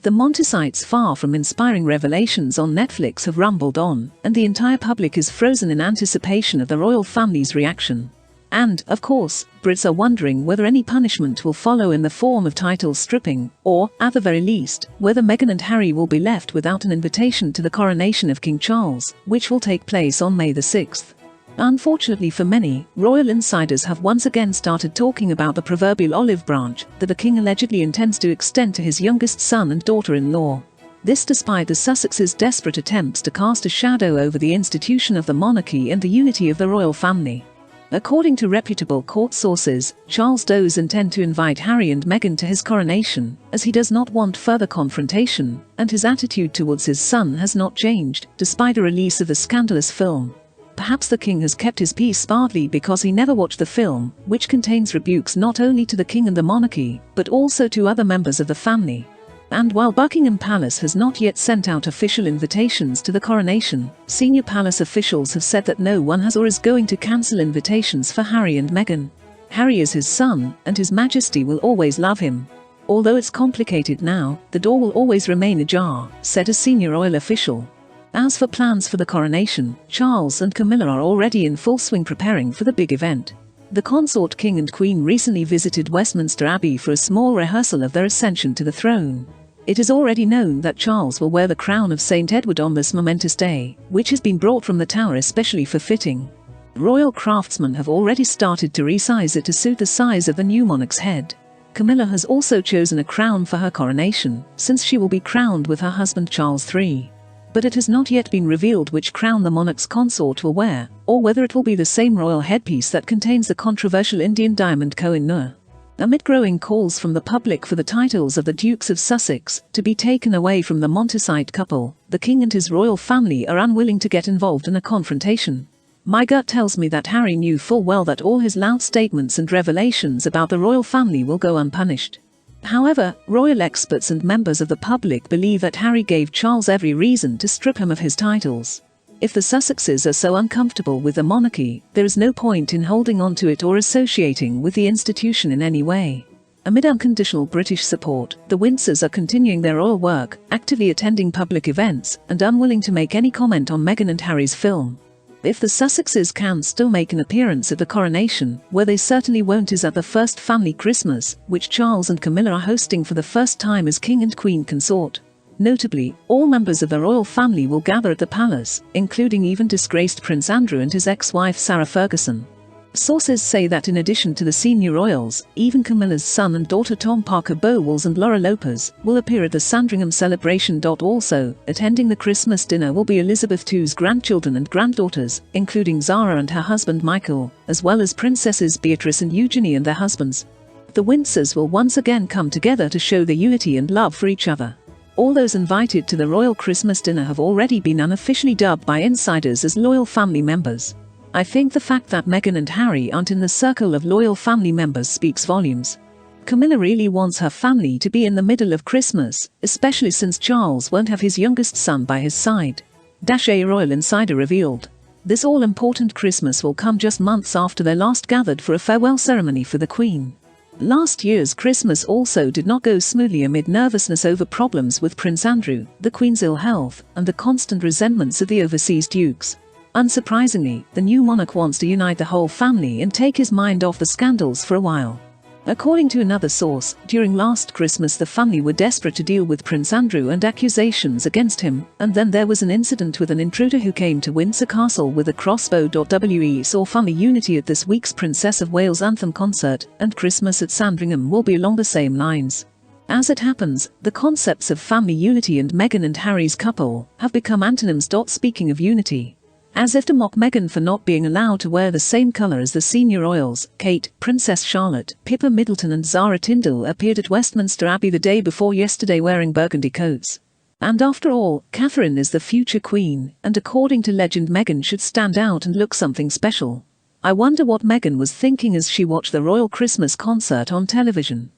The Montecites, far from inspiring revelations on Netflix, have rumbled on, and the entire public is frozen in anticipation of the royal family's reaction. And, of course, Brits are wondering whether any punishment will follow in the form of title stripping, or, at the very least, whether Meghan and Harry will be left without an invitation to the coronation of King Charles, which will take place on May the 6th. Unfortunately for many, royal insiders have once again started talking about the proverbial olive branch that the king allegedly intends to extend to his youngest son and daughter-in-law. This despite the Sussexes' desperate attempts to cast a shadow over the institution of the monarchy and the unity of the royal family. According to reputable court sources, Charles does intend to invite Harry and Meghan to his coronation, as he does not want further confrontation, and his attitude towards his son has not changed, despite a release of the scandalous film. Perhaps the king has kept his peace partly because he never watched the film, which contains rebukes not only to the king and the monarchy, but also to other members of the family. And while Buckingham Palace has not yet sent out official invitations to the coronation, senior palace officials have said that no one has or is going to cancel invitations for Harry and Meghan. Harry is his son, and His Majesty will always love him. Although it's complicated now, the door will always remain ajar, said a senior royal official. As for plans for the coronation, Charles and Camilla are already in full swing preparing for the big event. The consort king and queen recently visited Westminster Abbey for a small rehearsal of their ascension to the throne. It is already known that Charles will wear the crown of St. Edward on this momentous day, which has been brought from the Tower especially for fitting. Royal craftsmen have already started to resize it to suit the size of the new monarch's head. Camilla has also chosen a crown for her coronation, since she will be crowned with her husband Charles III. But it has not yet been revealed which crown the monarch's consort will wear, or whether it will be the same royal headpiece that contains the controversial Indian diamond Koh-i-Noor. Amid growing calls from the public for the titles of the Dukes of Sussex to be taken away from the Montecite couple, the king and his royal family are unwilling to get involved in a confrontation. My gut tells me that Harry knew full well that all his loud statements and revelations about the royal family will go unpunished. However, royal experts and members of the public believe that Harry gave Charles every reason to strip him of his titles. If the Sussexes are so uncomfortable with the monarchy, there is no point in holding on to it or associating with the institution in any way. Amid unconditional British support, the Windsors are continuing their royal work, actively attending public events, and unwilling to make any comment on Meghan and Harry's film. If the Sussexes can still make an appearance at the coronation, where they certainly won't is at the first family Christmas, which Charles and Camilla are hosting for the first time as king and queen consort. Notably, all members of the royal family will gather at the palace, including even disgraced Prince Andrew and his ex-wife Sarah Ferguson. Sources say that in addition to the senior royals, even Camilla's son and daughter Tom Parker Bowles and Laura Lopez will appear at the Sandringham celebration. Also, attending the Christmas dinner will be Elizabeth II's grandchildren and granddaughters, including Zara and her husband Michael, as well as Princesses Beatrice and Eugenie and their husbands. The Windsors will once again come together to show their unity and love for each other. All those invited to the royal Christmas dinner have already been unofficially dubbed by insiders as loyal family members. I think the fact that Meghan and Harry aren't in the circle of loyal family members speaks volumes. Camilla really wants her family to be in the middle of Christmas, especially since Charles won't have his youngest son by his side. A royal insider revealed. This all-important Christmas will come just months after they last gathered for a farewell ceremony for the Queen. Last year's Christmas also did not go smoothly amid nervousness over problems with Prince Andrew, the Queen's ill health, and the constant resentments of the overseas dukes. Unsurprisingly, the new monarch wants to unite the whole family and take his mind off the scandals for a while. According to another source, during last Christmas the family were desperate to deal with Prince Andrew and accusations against him, and then there was an incident with an intruder who came to Windsor Castle with a crossbow. We saw family unity at this week's Princess of Wales anthem concert, and Christmas at Sandringham will be along the same lines. As it happens, the concepts of family unity and Meghan and Harry's couple have become antonyms. Speaking of unity, as if to mock Meghan for not being allowed to wear the same colour as the senior royals, Kate, Princess Charlotte, Pippa Middleton and Zara Tindall appeared at Westminster Abbey the day before yesterday wearing burgundy coats. And after all, Catherine is the future queen, and according to legend Meghan should stand out and look something special. I wonder what Meghan was thinking as she watched the royal Christmas concert on television.